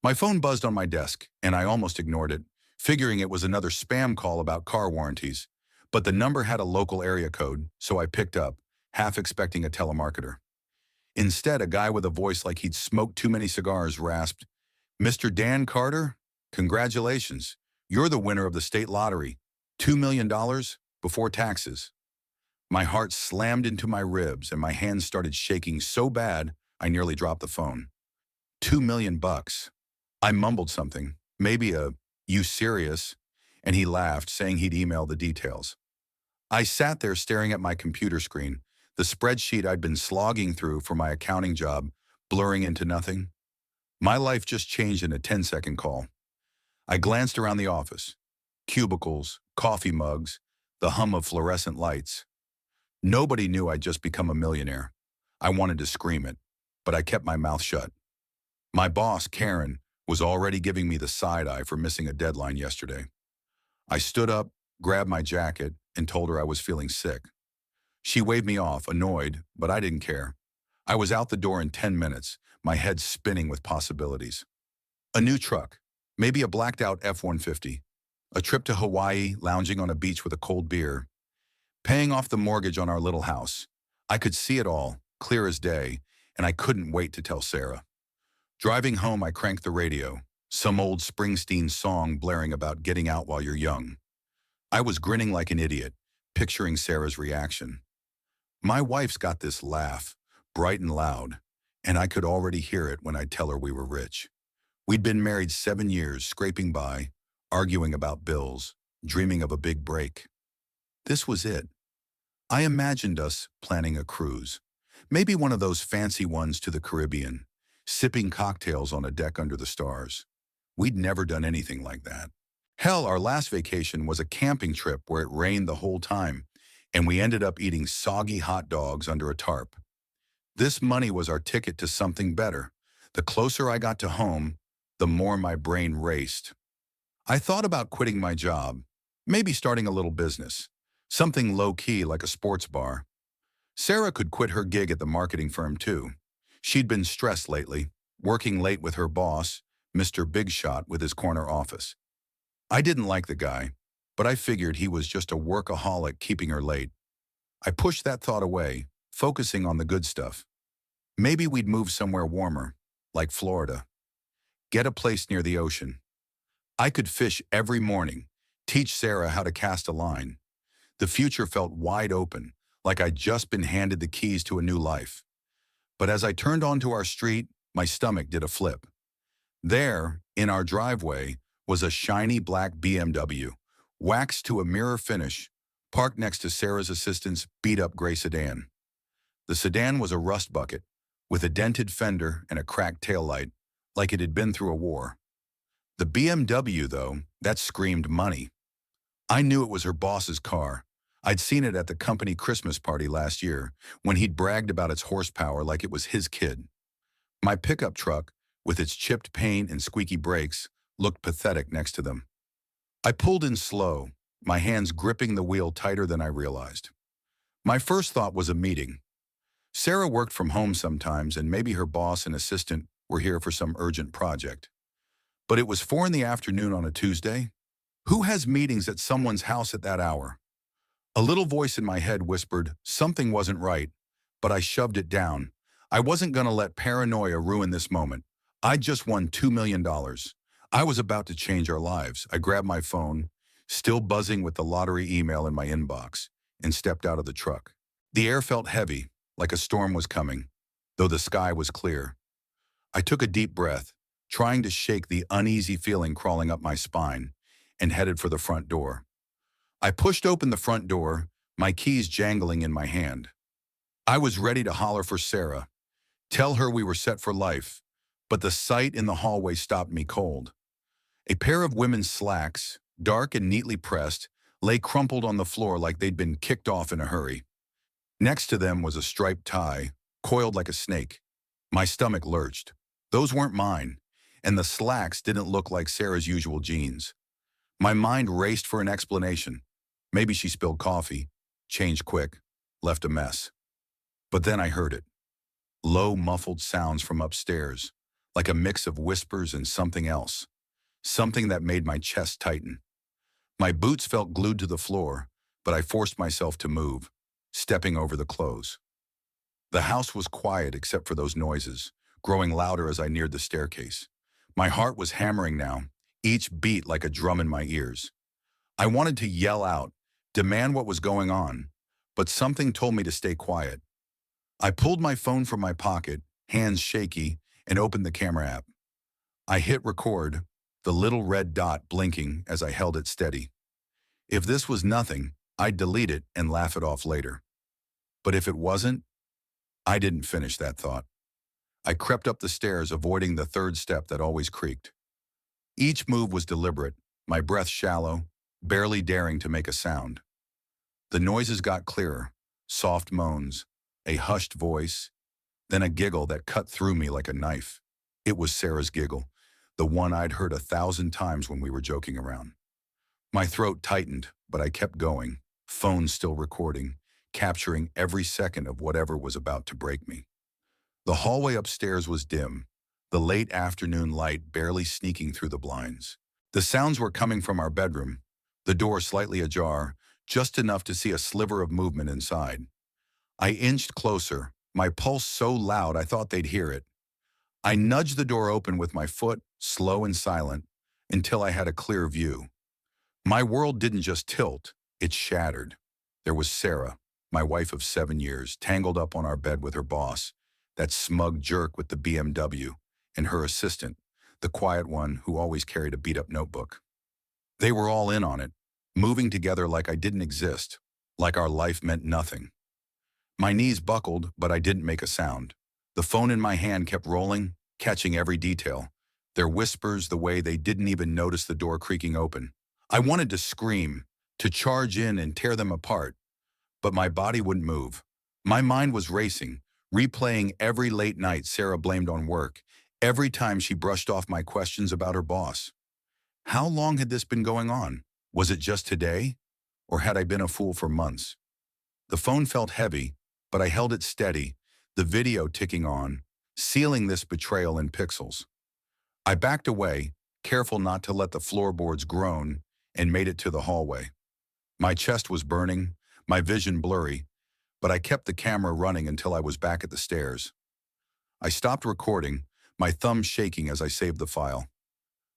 My phone buzzed on my desk, and I almost ignored it, figuring it was another spam call about car warranties. But the number had a local area code, so I picked up, half expecting a telemarketer. Instead, a guy with a voice like he'd smoked too many cigars rasped, "Mr. Dan Carter? Congratulations. You're the winner of the state lottery. $2 million before taxes." My heart slammed into my ribs and my hands started shaking so bad I nearly dropped the phone. 2 million bucks. I mumbled something, maybe a, "You serious?" And he laughed, saying he'd email the details. I sat there staring at my computer screen, the spreadsheet I'd been slogging through for my accounting job, blurring into nothing. My life just changed in a 10-second call. I glanced around the office. Cubicles, coffee mugs, the hum of fluorescent lights. Nobody knew I'd just become a millionaire. I wanted to scream it, but I kept my mouth shut. My boss, Karen, was already giving me the side eye for missing a deadline yesterday. I stood up, grabbed my jacket, and told her I was feeling sick. She waved me off, annoyed, but I didn't care. I was out the door in 10 minutes, my head spinning with possibilities. A new truck, maybe a blacked-out F-150, a trip to Hawaii, lounging on a beach with a cold beer, paying off the mortgage on our little house. I could see it all, clear as day, and I couldn't wait to tell Sarah. Driving home, I cranked the radio, some old Springsteen song blaring about getting out while you're young. I was grinning like an idiot, picturing Sarah's reaction. My wife's got this laugh, bright and loud, and I could already hear it when I'd tell her we were rich. We'd been married 7 years, scraping by, arguing about bills, dreaming of a big break. This was it. I imagined us planning a cruise, maybe one of those fancy ones to the Caribbean, sipping cocktails on a deck under the stars. We'd never done anything like that. Hell, our last vacation was a camping trip where it rained the whole time, and we ended up eating soggy hot dogs under a tarp. This money was our ticket to something better. The closer I got to home, the more my brain raced. I thought about quitting my job, maybe starting a little business, something low-key like a sports bar. Sarah could quit her gig at the marketing firm too. She'd been stressed lately, working late with her boss, Mr. Big Shot, with his corner office. I didn't like the guy, but I figured he was just a workaholic keeping her late. I pushed that thought away, focusing on the good stuff. Maybe we'd move somewhere warmer, like Florida. Get a place near the ocean. I could fish every morning, teach Sarah how to cast a line. The future felt wide open, like I'd just been handed the keys to a new life. But as I turned onto our street, my stomach did a flip. There, in our driveway, was a shiny black BMW, waxed to a mirror finish, parked next to Sarah's assistant's beat-up gray sedan. The sedan was a rust bucket, with a dented fender and a cracked taillight, like it had been through a war. The BMW, though, that screamed money. I knew it was her boss's car. I'd seen it at the company Christmas party last year, when he'd bragged about its horsepower like it was his kid. My pickup truck, with its chipped paint and squeaky brakes, looked pathetic next to them. I pulled in slow, my hands gripping the wheel tighter than I realized. My first thought was a meeting. Sarah worked from home sometimes, and maybe her boss and assistant were here for some urgent project. But it was 4 in the afternoon on a Tuesday. Who has meetings at someone's house at that hour? A little voice in my head whispered something wasn't right, but I shoved it down. I wasn't going to let paranoia ruin this moment. I'd just won $2 million. I was about to change our lives. I grabbed my phone, still buzzing with the lottery email in my inbox, and stepped out of the truck. The air felt heavy, like a storm was coming, though the sky was clear. I took a deep breath, trying to shake the uneasy feeling crawling up my spine, and headed for the front door. I pushed open the front door, my keys jangling in my hand. I was ready to holler for Sarah, tell her we were set for life, but the sight in the hallway stopped me cold. A pair of women's slacks, dark and neatly pressed, lay crumpled on the floor like they'd been kicked off in a hurry. Next to them was a striped tie, coiled like a snake. My stomach lurched. Those weren't mine, and the slacks didn't look like Sarah's usual jeans. My mind raced for an explanation. Maybe she spilled coffee, changed quick, left a mess. But then I heard it. Low, muffled sounds from upstairs, like a mix of whispers and something else, something that made my chest tighten. My boots felt glued to the floor, but I forced myself to move, stepping over the clothes. The house was quiet except for those noises, growing louder as I neared the staircase. My heart was hammering now, each beat like a drum in my ears. I wanted to yell out, demand what was going on, but something told me to stay quiet. I pulled my phone from my pocket, hands shaky, and opened the camera app. I hit record, the little red dot blinking as I held it steady. If this was nothing, I'd delete it and laugh it off later. But if it wasn't, I didn't finish that thought. I crept up the stairs, avoiding the third step that always creaked. Each move was deliberate, my breath shallow, barely daring to make a sound. The noises got clearer, soft moans, a hushed voice, then a giggle that cut through me like a knife. It was Sarah's giggle, the one I'd heard 1,000 times when we were joking around. My throat tightened, but I kept going, phone still recording, capturing every second of whatever was about to break me. The hallway upstairs was dim, the late afternoon light barely sneaking through the blinds. The sounds were coming from our bedroom, the door slightly ajar, just enough to see a sliver of movement inside. I inched closer, my pulse so loud I thought they'd hear it. I nudged the door open with my foot, slow and silent, until I had a clear view. My world didn't just tilt, it shattered. There was Sarah, my wife of 7 years, tangled up on our bed with her boss, that smug jerk with the BMW, and her assistant, the quiet one who always carried a beat-up notebook. They were all in on it, moving together like I didn't exist, like our life meant nothing. My knees buckled, but I didn't make a sound. The phone in my hand kept rolling, catching every detail. Their whispers, the way they didn't even notice the door creaking open. I wanted to scream, to charge in and tear them apart, but my body wouldn't move. My mind was racing, replaying every late night Sarah blamed on work, every time she brushed off my questions about her boss. How long had this been going on? Was it just today? Or had I been a fool for months? The phone felt heavy, but I held it steady, the video ticking on, sealing this betrayal in pixels. I backed away, careful not to let the floorboards groan, and made it to the hallway. My chest was burning, my vision blurry, but I kept the camera running until I was back at the stairs. I stopped recording, my thumbs shaking as I saved the file.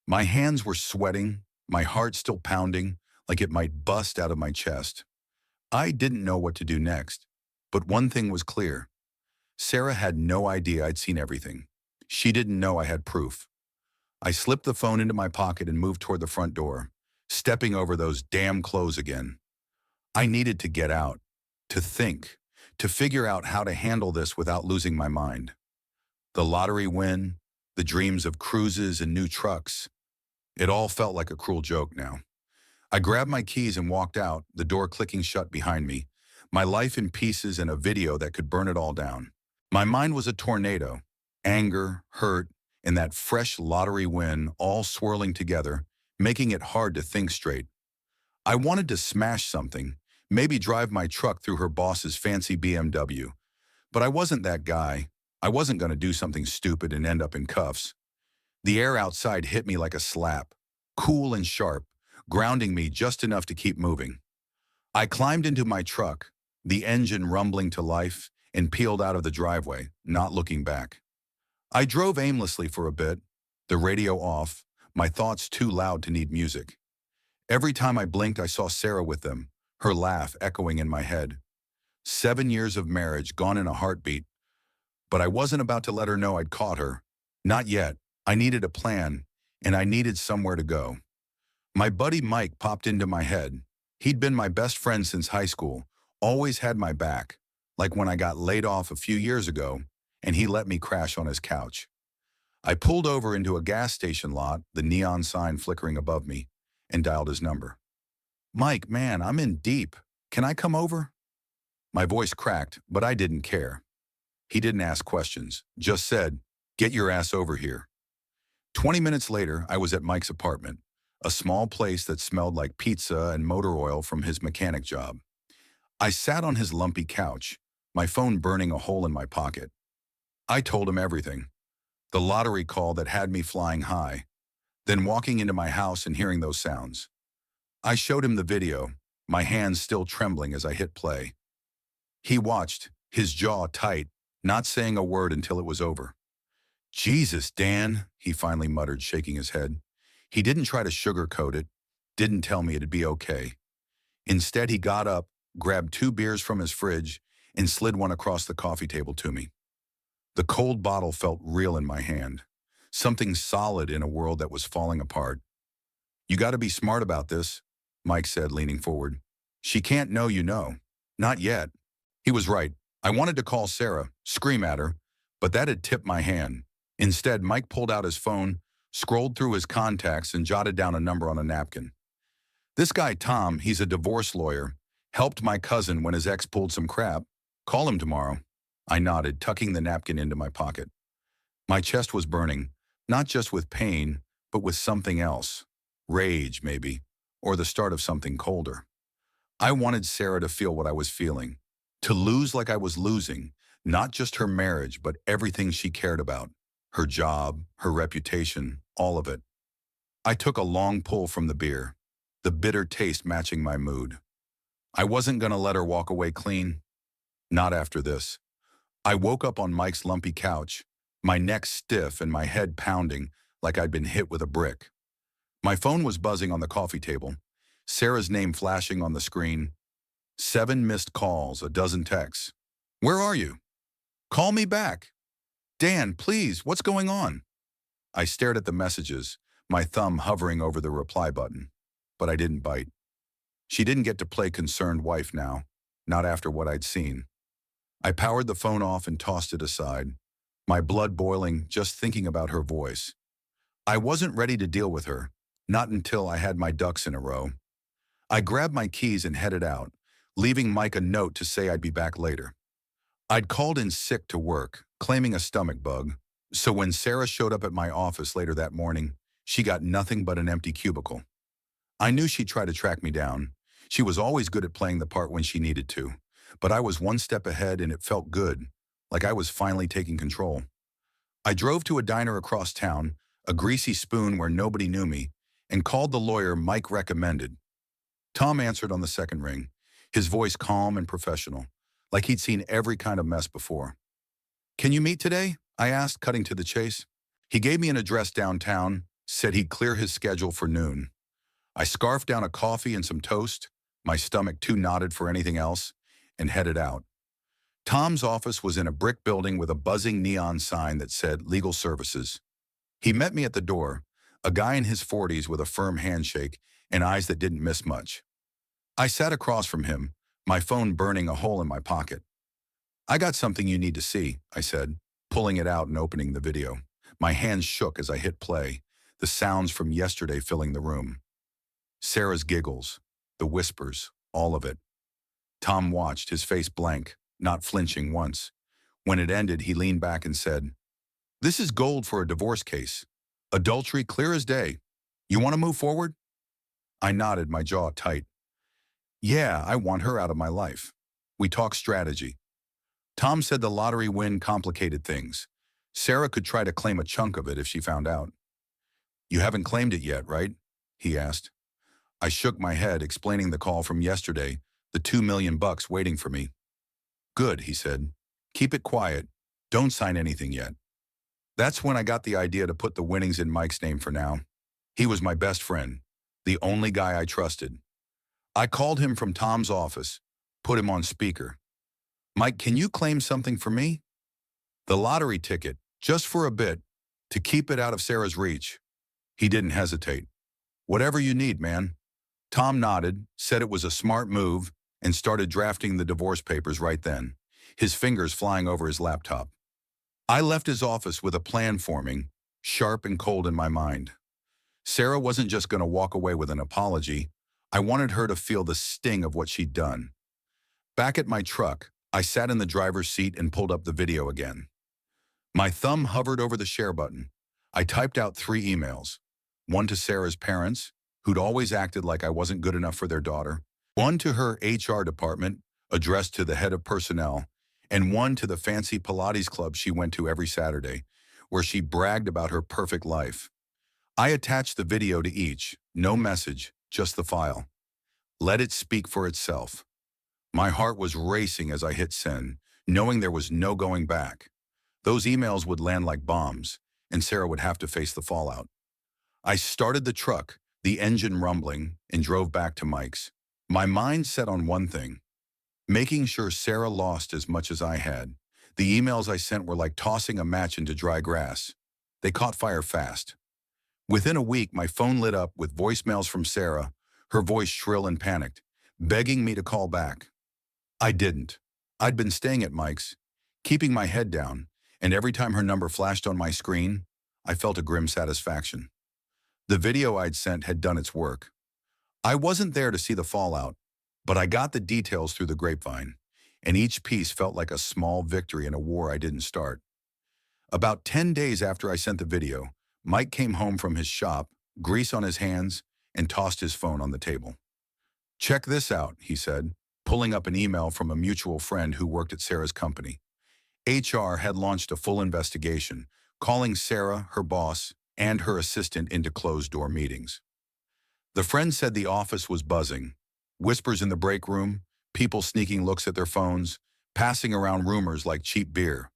My hands were sweating, my heart still pounding, like it might bust out of my chest. I didn't know what to do next, but one thing was clear. Sarah had no idea I'd seen everything. She didn't know I had proof. I slipped the phone into my pocket and moved toward the front door, stepping over those damn clothes again. I needed to get out, to think, to figure out how to handle this without losing my mind. The lottery win, the dreams of cruises and new trucks. It all felt like a cruel joke now. I grabbed my keys and walked out, the door clicking shut behind me, my life in pieces and a video that could burn it all down. My mind was a tornado, anger, hurt, and that fresh lottery win all swirling together, making it hard to think straight. I wanted to smash something, maybe drive my truck through her boss's fancy BMW. But I wasn't that guy. I wasn't going to do something stupid and end up in cuffs. The air outside hit me like a slap, cool and sharp, grounding me just enough to keep moving. I climbed into my truck, the engine rumbling to life, and peeled out of the driveway, not looking back. I drove aimlessly for a bit, the radio off, my thoughts too loud to need music. Every time I blinked, I saw Sarah with them, her laugh echoing in my head. 7 years of marriage gone in a heartbeat, but I wasn't about to let her know I'd caught her. Not yet. I needed a plan, and I needed somewhere to go. My buddy Mike popped into my head. He'd been my best friend since high school, always had my back, like when I got laid off a few years ago, and he let me crash on his couch. I pulled over into a gas station lot, the neon sign flickering above me, and dialed his number. "Mike, man, I'm in deep. Can I come over?" My voice cracked, but I didn't care. He didn't ask questions, just said, "Get your ass over here." 20 minutes later, I was at Mike's apartment, a small place that smelled like pizza and motor oil from his mechanic job. I sat on his lumpy couch, my phone burning a hole in my pocket. I told him everything. The lottery call that had me flying high. Then walking into my house and hearing those sounds. I showed him the video, my hands still trembling as I hit play. He watched, his jaw tight, not saying a word until it was over. "Jesus, Dan," he finally muttered, shaking his head. He didn't try to sugarcoat it, didn't tell me it'd be okay. Instead, he got up, grabbed 2 beers from his fridge, and slid one across the coffee table to me. The cold bottle felt real in my hand, something solid in a world that was falling apart. "You got to be smart about this," Mike said, leaning forward. "She can't know you know. Not yet." He was right. I wanted to call Sarah, scream at her, but that had tipped my hand. Instead, Mike pulled out his phone, scrolled through his contacts, and jotted down a number on a napkin. "This guy Tom, he's a divorce lawyer, helped my cousin when his ex pulled some crap. Call him tomorrow." I nodded, tucking the napkin into my pocket. My chest was burning, not just with pain, but with something else. Rage, maybe, or the start of something colder. I wanted Sarah to feel what I was feeling, to lose like I was losing, not just her marriage, but everything she cared about, her job, her reputation, all of it. I took a long pull from the beer, the bitter taste matching my mood. I wasn't going to let her walk away clean. Not after this. I woke up on Mike's lumpy couch, my neck stiff and my head pounding like I'd been hit with a brick. My phone was buzzing on the coffee table, Sarah's name flashing on the screen. 7 missed calls, a dozen texts. "Where are you? Call me back. Dan, please, what's going on?" I stared at the messages, my thumb hovering over the reply button. But I didn't bite. She didn't get to play concerned wife now, not after what I'd seen. I powered the phone off and tossed it aside, my blood boiling just thinking about her voice. I wasn't ready to deal with her, not until I had my ducks in a row. I grabbed my keys and headed out, leaving Mike a note to say I'd be back later. I'd called in sick to work, claiming a stomach bug, so when Sarah showed up at my office later that morning, she got nothing but an empty cubicle. I knew she'd try to track me down. She was always good at playing the part when she needed to, but I was one step ahead and it felt good, like I was finally taking control. I drove to a diner across town, a greasy spoon where nobody knew me, and called the lawyer Mike recommended. Tom answered on the second ring, his voice calm and professional, like he'd seen every kind of mess before. "Can you meet today?" I asked, cutting to the chase. He gave me an address downtown, said he'd clear his schedule for noon. I scarfed down a coffee and some toast, my stomach too knotted for anything else, and headed out. Tom's office was in a brick building with a buzzing neon sign that said Legal Services. He met me at the door, a guy in his 40s with a firm handshake and eyes that didn't miss much. I sat across from him, my phone burning a hole in my pocket. "I got something you need to see," I said, pulling it out and opening the video. My hands shook as I hit play, the sounds from yesterday filling the room. Sarah's giggles, the whispers, all of it. Tom watched, his face blank, not flinching once. When it ended, he leaned back and said, "This is gold for a divorce case. Adultery clear as day. You want to move forward?" I nodded, my jaw tight. "Yeah, I want her out of my life." We talked strategy. Tom said the lottery win complicated things. Sarah could try to claim a chunk of it if she found out. "You haven't claimed it yet, right?" he asked. I shook my head, explaining the call from yesterday, the $2 million waiting for me. "Good," he said. "Keep it quiet. Don't sign anything yet." That's when I got the idea to put the winnings in Mike's name for now. He was my best friend, the only guy I trusted. I called him from Tom's office, put him on speaker. "Mike, can you claim something for me?" "The lottery ticket, just for a bit, to keep it out of Sarah's reach." He didn't hesitate. "Whatever you need, man." Tom nodded, said it was a smart move, and started drafting the divorce papers right then, his fingers flying over his laptop. I left his office with a plan forming, sharp and cold in my mind. Sarah wasn't just going to walk away with an apology. I wanted her to feel the sting of what she'd done. Back at my truck, I sat in the driver's seat and pulled up the video again. My thumb hovered over the share button. I typed out 3 emails. One to Sarah's parents, who'd always acted like I wasn't good enough for their daughter. One to her HR department, addressed to the head of personnel, and one to the fancy Pilates club she went to every Saturday, where she bragged about her perfect life. I attached the video to each, no message, just the file. Let it speak for itself. My heart was racing as I hit send, knowing there was no going back. Those emails would land like bombs, and Sarah would have to face the fallout. I started the truck, the engine rumbling, and drove back to Mike's. My mind set on one thing: making sure Sarah lost as much as I had. The emails I sent were like tossing a match into dry grass. They caught fire fast. Within a week, my phone lit up with voicemails from Sarah, her voice shrill and panicked, begging me to call back. I didn't. I'd been staying at Mike's, keeping my head down, and every time her number flashed on my screen, I felt a grim satisfaction. The video I'd sent had done its work. I wasn't there to see the fallout, but I got the details through the grapevine, and each piece felt like a small victory in a war I didn't start. About 10 days after I sent the video, Mike came home from his shop, grease on his hands, and tossed his phone on the table. "Check this out," he said, pulling up an email from a mutual friend who worked at Sarah's company. HR had launched a full investigation, calling Sarah, her boss, and her assistant into closed-door meetings. The friend said the office was buzzing. Whispers in the break room, people sneaking looks at their phones, passing around rumors like cheap beer.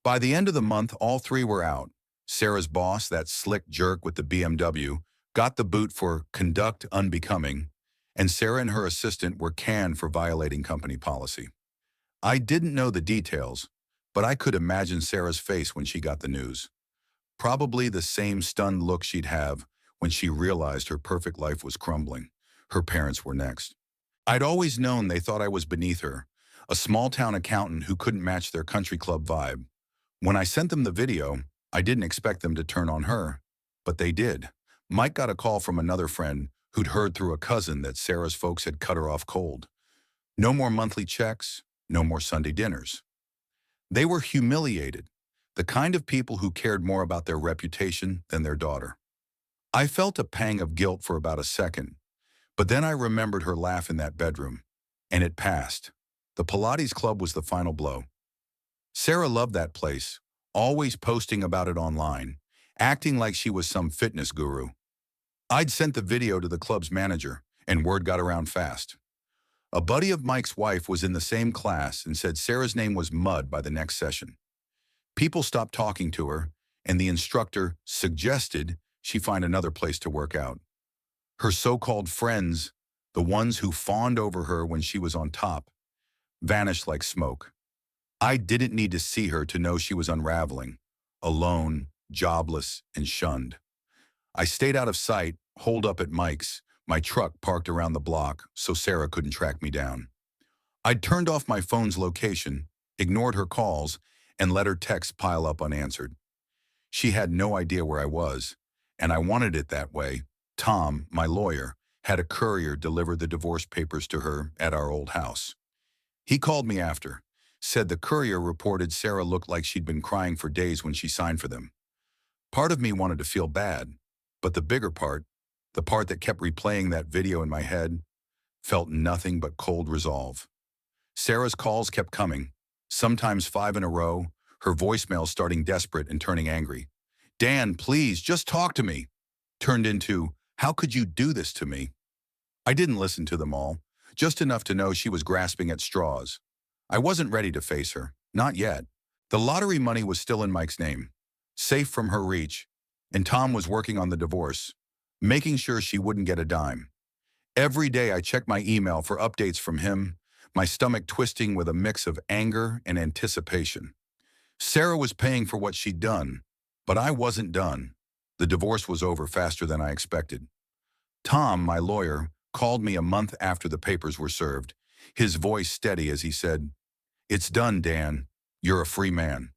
By the end of the month, all three were out. Sarah's boss, that slick jerk with the BMW, got the boot for conduct unbecoming, and Sarah and her assistant were canned for violating company policy. I didn't know the details, but I could imagine Sarah's face when she got the news. Probably the same stunned look she'd have when she realized her perfect life was crumbling. Her parents were next. I'd always known they thought I was beneath her, a small-town accountant who couldn't match their country club vibe. When I sent them the video, I didn't expect them to turn on her, but they did. Mike got a call from another friend who'd heard through a cousin that Sarah's folks had cut her off cold. No more monthly checks, no more Sunday dinners. They were humiliated, the kind of people who cared more about their reputation than their daughter. I felt a pang of guilt for about a second, but then I remembered her laugh in that bedroom, and it passed. The Pilates club was the final blow. Sarah loved that place, always posting about it online, acting like she was some fitness guru. I'd sent the video to the club's manager, and word got around fast. A buddy of Mike's wife was in the same class and said Sarah's name was Mud by the next session. People stopped talking to her, and the instructor suggested she find another place to work out. Her so-called friends, the ones who fawned over her when she was on top, vanished like smoke. I didn't need to see her to know she was unraveling, alone, jobless, and shunned. I stayed out of sight, holed up at Mike's, my truck parked around the block so Sarah couldn't track me down. I'd turned off my phone's location, ignored her calls, and let her texts pile up unanswered. She had no idea where I was, and I wanted it that way. Tom, my lawyer, had a courier deliver the divorce papers to her at our old house. He called me after, said the courier reported Sarah looked like she'd been crying for days when she signed for them. Part of me wanted to feel bad, but the bigger part, the part that kept replaying that video in my head, felt nothing but cold resolve. Sarah's calls kept coming, sometimes 5 in a row, her voicemail starting desperate and turning angry. "Dan, please, just talk to me," turned into, "How could you do this to me?" I didn't listen to them all, just enough to know she was grasping at straws. I wasn't ready to face her, not yet. The lottery money was still in Mike's name, safe from her reach, and Tom was working on the divorce, making sure she wouldn't get a dime. Every day I checked my email for updates from him, my stomach twisting with a mix of anger and anticipation. Sarah was paying for what she'd done, but I wasn't done. The divorce was over faster than I expected. Tom, my lawyer, called me a month after the papers were served, his voice steady as he said, "It's done, Dan. You're a free man."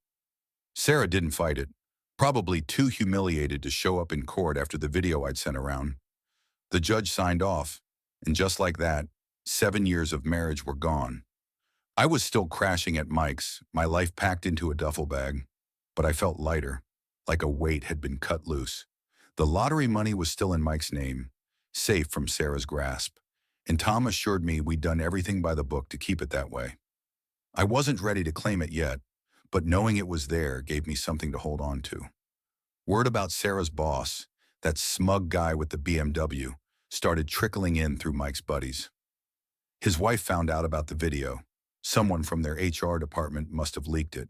Sarah didn't fight it, probably too humiliated to show up in court after the video I'd sent around. The judge signed off, and just like that, 7 years of marriage were gone. I was still crashing at Mike's, my life packed into a duffel bag, but I felt lighter, like a weight had been cut loose. The lottery money was still in Mike's name, safe from Sarah's grasp, and Tom assured me we'd done everything by the book to keep it that way. I wasn't ready to claim it yet, but knowing it was there gave me something to hold on to. Word about Sarah's boss, that smug guy with the BMW, started trickling in through Mike's buddies. His wife found out about the video. Someone from their HR department must have leaked it,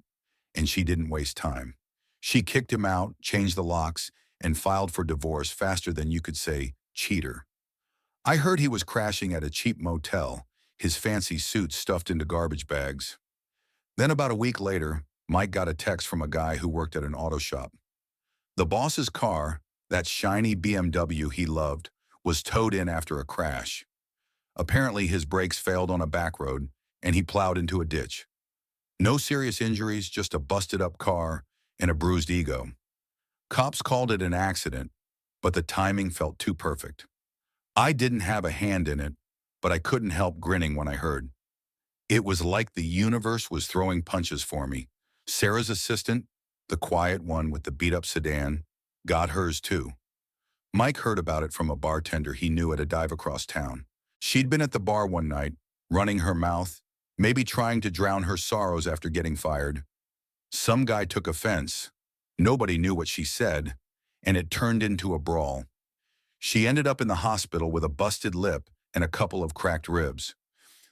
and she didn't waste time. She kicked him out, changed the locks, and filed for divorce faster than you could say, cheater. I heard he was crashing at a cheap motel, his fancy suit stuffed into garbage bags. Then about a week later, Mike got a text from a guy who worked at an auto shop. The boss's car, that shiny BMW he loved, was towed in after a crash. Apparently his brakes failed on a back road, and he plowed into a ditch. No serious injuries, just a busted-up car and a bruised ego. Cops called it an accident, but the timing felt too perfect. I didn't have a hand in it, but I couldn't help grinning when I heard. It was like the universe was throwing punches for me. Sarah's assistant, the quiet one with the beat-up sedan, got hers too. Mike heard about it from a bartender he knew at a dive across town. She'd been at the bar one night, running her mouth, maybe trying to drown her sorrows after getting fired. Some guy took offense. Nobody knew what she said, and it turned into a brawl. She ended up in the hospital with a busted lip and a couple of cracked ribs.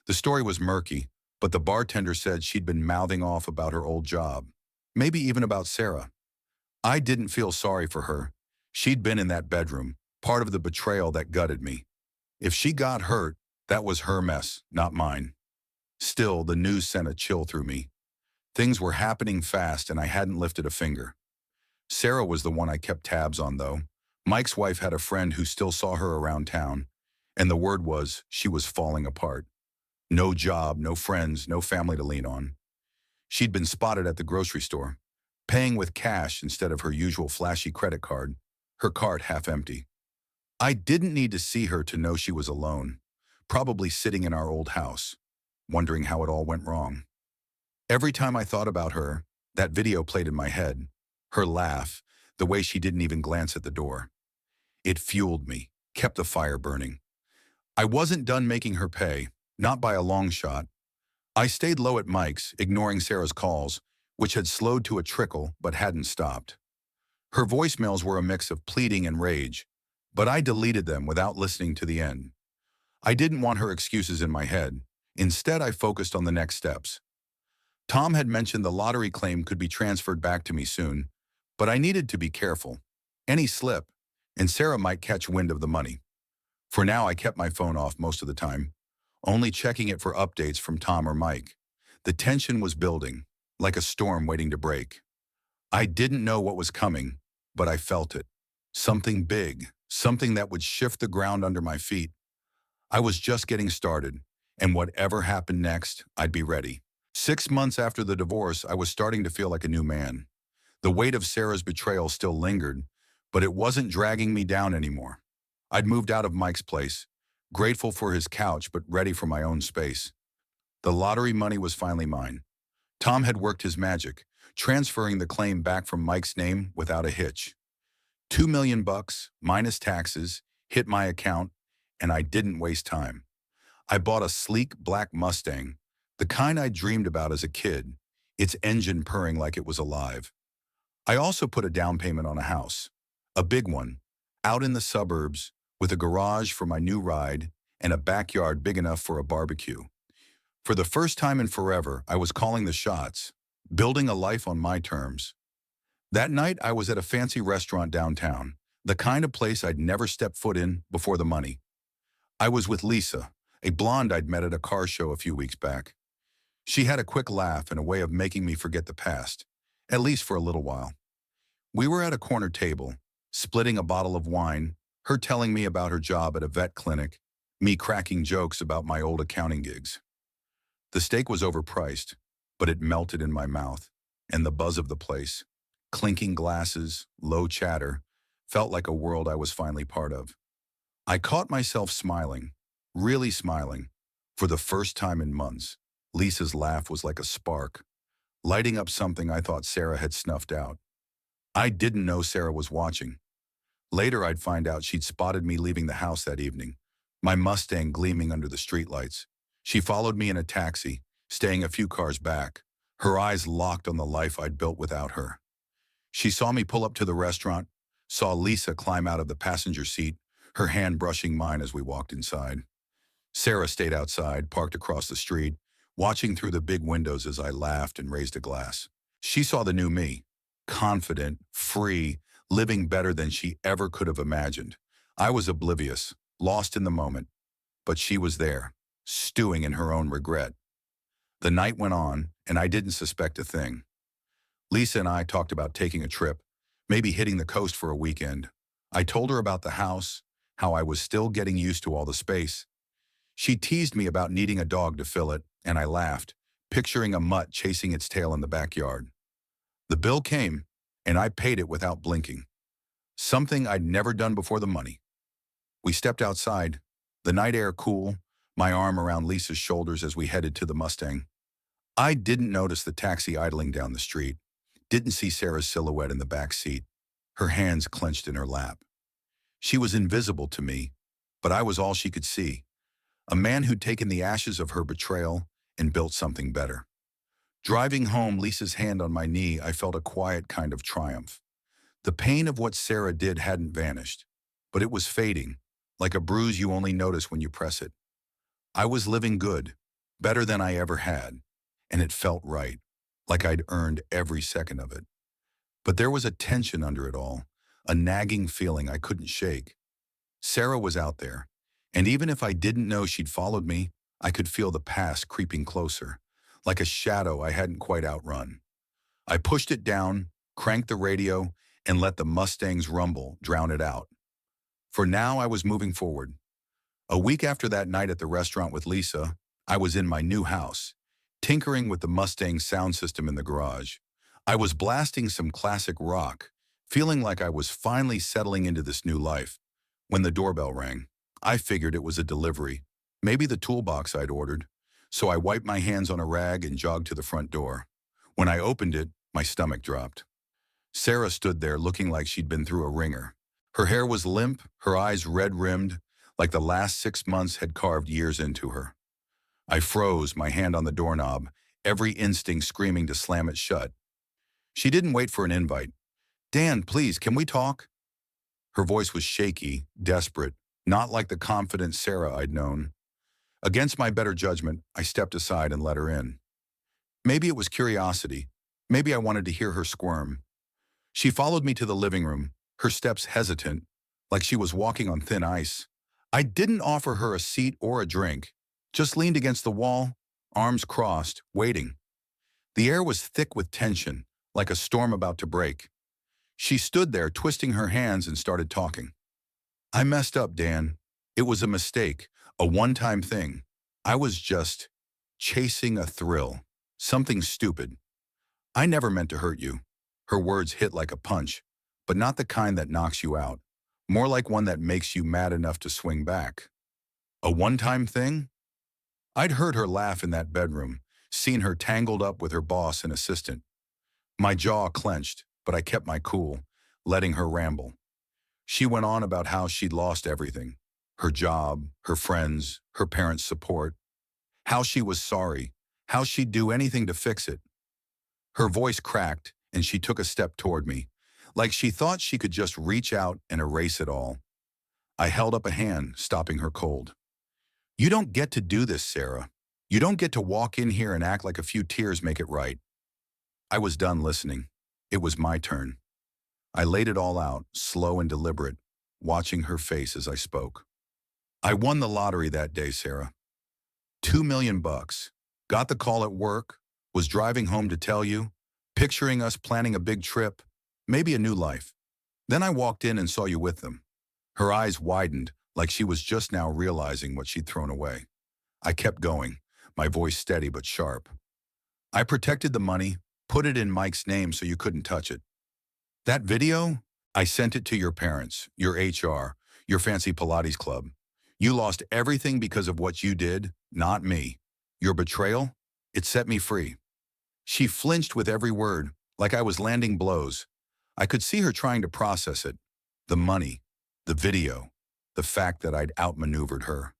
The story was murky, but the bartender said she'd been mouthing off about her old job, maybe even about Sarah. I didn't feel sorry for her. She'd been in that bedroom, part of the betrayal that gutted me. If she got hurt, that was her mess, not mine. Still, the news sent a chill through me. Things were happening fast and I hadn't lifted a finger. Sarah was the one I kept tabs on, though. Mike's wife had a friend who still saw her around town, and the word was she was falling apart. No job, no friends, no family to lean on. She'd been spotted at the grocery store, paying with cash instead of her usual flashy credit card, her cart half empty. I didn't need to see her to know she was alone, probably sitting in our old house, wondering how it all went wrong. Every time I thought about her, that video played in my head, her laugh, the way she didn't even glance at the door. It fueled me, kept the fire burning. I wasn't done making her pay, not by a long shot. I stayed low at Mike's, ignoring Sarah's calls, which had slowed to a trickle but hadn't stopped. Her voicemails were a mix of pleading and rage, but I deleted them without listening to the end. I didn't want her excuses in my head. Instead, I focused on the next steps. Tom had mentioned the lottery claim could be transferred back to me soon, but I needed to be careful. Any slip, and Sarah might catch wind of the money. For now, I kept my phone off most of the time, only checking it for updates from Tom or Mike. The tension was building, like a storm waiting to break. I didn't know what was coming, but I felt it. Something big, something that would shift the ground under my feet. I was just getting started, and whatever happened next, I'd be ready. 6 months after the divorce, I was starting to feel like a new man. The weight of Sarah's betrayal still lingered, but it wasn't dragging me down anymore. I'd moved out of Mike's place, grateful for his couch but ready for my own space. The lottery money was finally mine. Tom had worked his magic, transferring the claim back from Mike's name without a hitch. $2 million bucks, minus taxes, hit my account, and I didn't waste time. I bought a sleek black Mustang, the kind I dreamed about as a kid, its engine purring like it was alive. I also put a down payment on a house, a big one, out in the suburbs, with a garage for my new ride and a backyard big enough for a barbecue. For the first time in forever, I was calling the shots, building a life on my terms. That night, I was at a fancy restaurant downtown, the kind of place I'd never stepped foot in before the money. I was with Lisa, a blonde I'd met at a car show a few weeks back. She had a quick laugh and a way of making me forget the past, at least for a little while. We were at a corner table, splitting a bottle of wine, her telling me about her job at a vet clinic, me cracking jokes about my old accounting gigs. The steak was overpriced, but it melted in my mouth, and the buzz of the place, clinking glasses, low chatter, felt like a world I was finally part of. I caught myself smiling, really smiling, for the first time in months. Lisa's laugh was like a spark, lighting up something I thought Sarah had snuffed out. I didn't know Sarah was watching. Later, I'd find out she'd spotted me leaving the house that evening, my Mustang gleaming under the streetlights. She followed me in a taxi, staying a few cars back, Her eyes locked on the life I'd built without her. She saw me pull up to the restaurant, saw Lisa climb out of the passenger seat, her hand brushing mine as we walked inside. Sarah stayed outside, parked across the street, watching through the big windows as I laughed and raised a glass. She saw the new me, confident, free, living better than she ever could have imagined. I was oblivious, lost in the moment, but she was there, stewing in her own regret. The night went on, and I didn't suspect a thing. Lisa and I talked about taking a trip, maybe hitting the coast for a weekend. I told her about the house, how I was still getting used to all the space. She teased me about needing a dog to fill it, and I laughed, picturing a mutt chasing its tail in the backyard. The bill came, and I paid it without blinking. Something I'd never done before the money. We stepped outside, the night air cool, my arm around Lisa's shoulders as we headed to the Mustang. I didn't notice the taxi idling down the street, didn't see Sarah's silhouette in the back seat, her hands clenched in her lap. She was invisible to me, but I was all she could see. A man who'd taken the ashes of her betrayal and built something better. Driving home, Lisa's hand on my knee, I felt a quiet kind of triumph. The pain of what Sarah did hadn't vanished, but it was fading, like a bruise you only notice when you press it. I was living good, better than I ever had, and it felt right, like I'd earned every second of it. But there was a tension under it all, a nagging feeling I couldn't shake. Sarah was out there, and even if I didn't know she'd followed me, I could feel the past creeping closer, like a shadow I hadn't quite outrun. I pushed it down, cranked the radio, and let the Mustang's rumble drown it out. For now, I was moving forward. A week after that night at the restaurant with Lisa, I was in my new house, tinkering with the Mustang sound system in the garage. I was blasting some classic rock, feeling like I was finally settling into this new life. When the doorbell rang, I figured it was a delivery, maybe the toolbox I'd ordered. So I wiped my hands on a rag and jogged to the front door. When I opened it, my stomach dropped. Sarah stood there looking like she'd been through a ringer. Her hair was limp, her eyes red-rimmed, like the last 6 months had carved years into her. I froze, my hand on the doorknob, every instinct screaming to slam it shut. She didn't wait for an invite. "Dan, please, can we talk?" Her voice was shaky, desperate, not like the confident Sarah I'd known. Against my better judgment, I stepped aside and let her in. Maybe it was curiosity. Maybe I wanted to hear her squirm. She followed me to the living room, her steps hesitant, like she was walking on thin ice. I didn't offer her a seat or a drink, just leaned against the wall, arms crossed, waiting. The air was thick with tension, like a storm about to break. She stood there, twisting her hands, and started talking. "I messed up, Dan. It was a mistake, a one-time thing. I was just chasing a thrill, something stupid. I never meant to hurt you." Her words hit like a punch, but not the kind that knocks you out, more like one that makes you mad enough to swing back. A one-time thing? I'd heard her laugh in that bedroom, seen her tangled up with her boss and assistant. My jaw clenched, but I kept my cool, letting her ramble. She went on about how she'd lost everything. Her job, her friends, her parents' support. How she was sorry, how she'd do anything to fix it. Her voice cracked, and she took a step toward me, like she thought she could just reach out and erase it all. I held up a hand, stopping her cold. "You don't get to do this, Sarah. You don't get to walk in here and act like a few tears make it right." I was done listening. It was my turn. I laid it all out, slow and deliberate, watching her face as I spoke. "I won the lottery that day, Sarah. $2 million. Got the call at work, was driving home to tell you, picturing us planning a big trip, maybe a new life. Then I walked in and saw you with them." Her eyes widened, like she was just now realizing what she'd thrown away. I kept going, my voice steady but sharp. "I protected the money, put it in Mike's name so you couldn't touch it. That video, I sent it to your parents, your HR, your fancy Pilates club. You lost everything because of what you did, not me. Your betrayal, it set me free." She flinched with every word, like I was landing blows. I could see her trying to process it. The money, the video, the fact that I'd outmaneuvered her.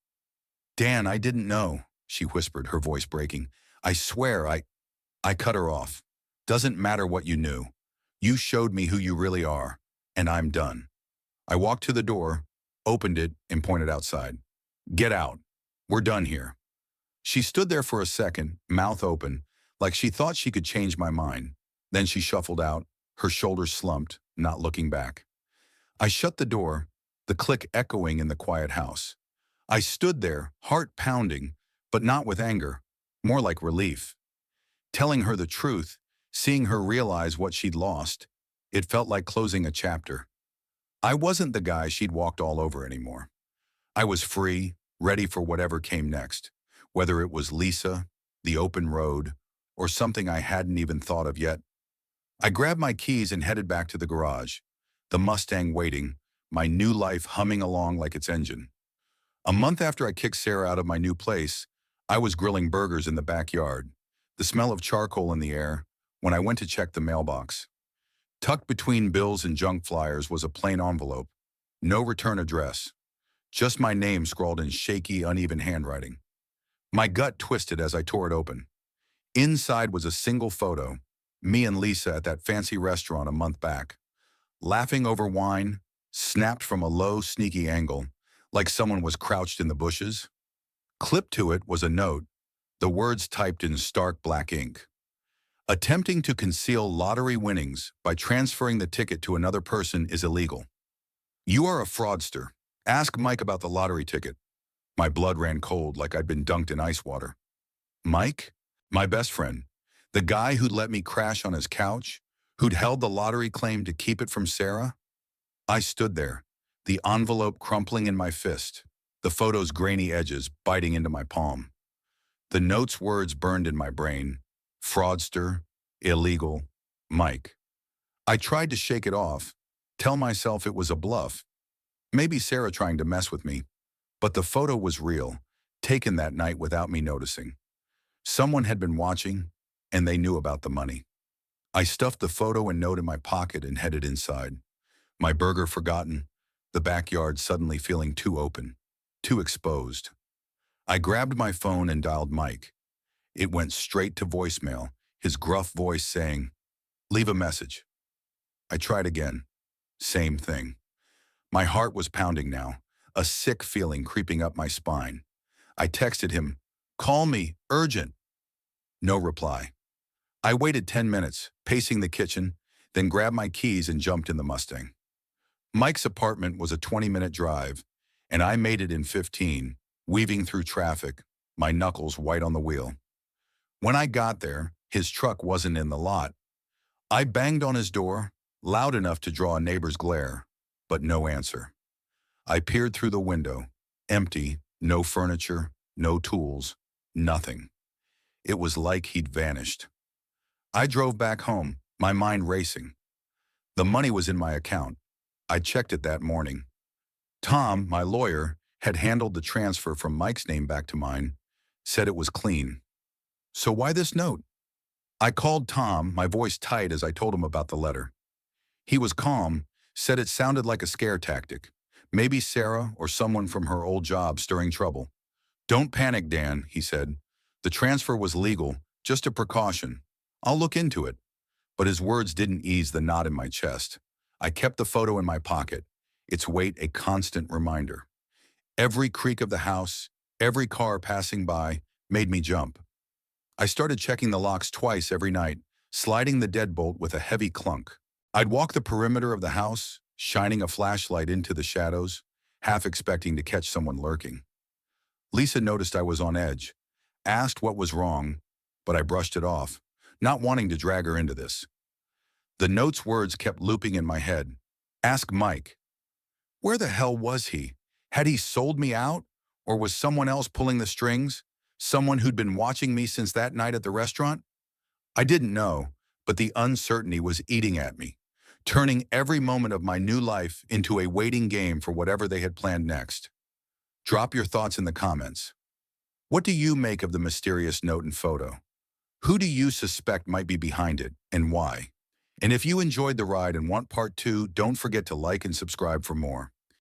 "Dan, I didn't know," she whispered, her voice breaking. "I swear, I I cut her off. Doesn't matter what you knew. You showed me who you really are, and I'm done. I walked to the door, opened it, and pointed outside. Get out. We're done here. She stood there for a second, mouth open, like she thought she could change my mind. Then she shuffled out, her shoulders slumped, not looking back. I shut the door, the click echoing in the quiet house. I stood there, heart pounding, but not with anger, more like relief. Telling her the truth, seeing her realize what she'd lost, it felt like closing a chapter. I wasn't the guy she'd walked all over anymore. I was free, ready for whatever came next, whether it was Lisa, the open road, or something I hadn't even thought of yet. I grabbed my keys and headed back to the garage, the Mustang waiting, my new life humming along like its engine. A month after I kicked Sarah out of my new place, I was grilling burgers in the backyard, the smell of charcoal in the air, when I went to check the mailbox. Tucked between bills and junk flyers was a plain envelope, no return address, just my name scrawled in shaky, uneven handwriting. My gut twisted as I tore it open. Inside was a single photo, me and Lisa at that fancy restaurant a month back, laughing over wine, snapped from a low, sneaky angle, like someone was crouched in the bushes. Clipped to it was a note, the words typed in stark black ink. Attempting to conceal lottery winnings by transferring the ticket to another person is illegal. You are a fraudster. Ask Mike about the lottery ticket. My blood ran cold like I'd been dunked in ice water. Mike? My best friend. The guy who'd let me crash on his couch? Who'd held the lottery claim to keep it from Sarah? I stood there, the envelope crumpling in my fist, the photo's grainy edges biting into my palm. The note's words burned in my brain. Fraudster, illegal, Mike. I tried to shake it off, tell myself it was a bluff. Maybe Sarah trying to mess with me, but the photo was real, taken that night without me noticing. Someone had been watching, and they knew about the money. I stuffed the photo and note in my pocket and headed inside. My burger forgotten, the backyard suddenly feeling too open, too exposed. I grabbed my phone and dialed Mike. It went straight to voicemail, his gruff voice saying, "Leave a message." I tried again. Same thing. My heart was pounding now, a sick feeling creeping up my spine. I texted him, "Call me, urgent." No reply. I waited 10 minutes, pacing the kitchen, then grabbed my keys and jumped in the Mustang. Mike's apartment was a 20-minute drive, and I made it in 15, weaving through traffic, my knuckles white on the wheel. When I got there, his truck wasn't in the lot. I banged on his door, loud enough to draw a neighbor's glare, but no answer. I peered through the window, empty, no furniture, no tools, nothing. It was like he'd vanished. I drove back home, my mind racing. The money was in my account. I checked it that morning. Tom, my lawyer, had handled the transfer from Mike's name back to mine, said it was clean. So why this note? I called Tom, my voice tight as I told him about the letter. He was calm, said it sounded like a scare tactic. Maybe Sarah or someone from her old job stirring trouble. "Don't panic, Dan," he said. "The transfer was legal, just a precaution. I'll look into it." But his words didn't ease the knot in my chest. I kept the photo in my pocket, its weight a constant reminder. Every creak of the house, every car passing by, made me jump. I started checking the locks twice every night, sliding the deadbolt with a heavy clunk. I'd walk the perimeter of the house, shining a flashlight into the shadows, half expecting to catch someone lurking. Lisa noticed I was on edge, asked what was wrong, but I brushed it off, not wanting to drag her into this. The note's words kept looping in my head. Ask Mike. Where the hell was he? Had he sold me out? Or was someone else pulling the strings? Someone who'd been watching me since that night at the restaurant? I didn't know, but the uncertainty was eating at me, turning every moment of my new life into a waiting game for whatever they had planned next. Drop your thoughts in the comments. What do you make of the mysterious note and photo? Who do you suspect might be behind it, and why? And if you enjoyed the ride and want part 2, don't forget to like and subscribe for more.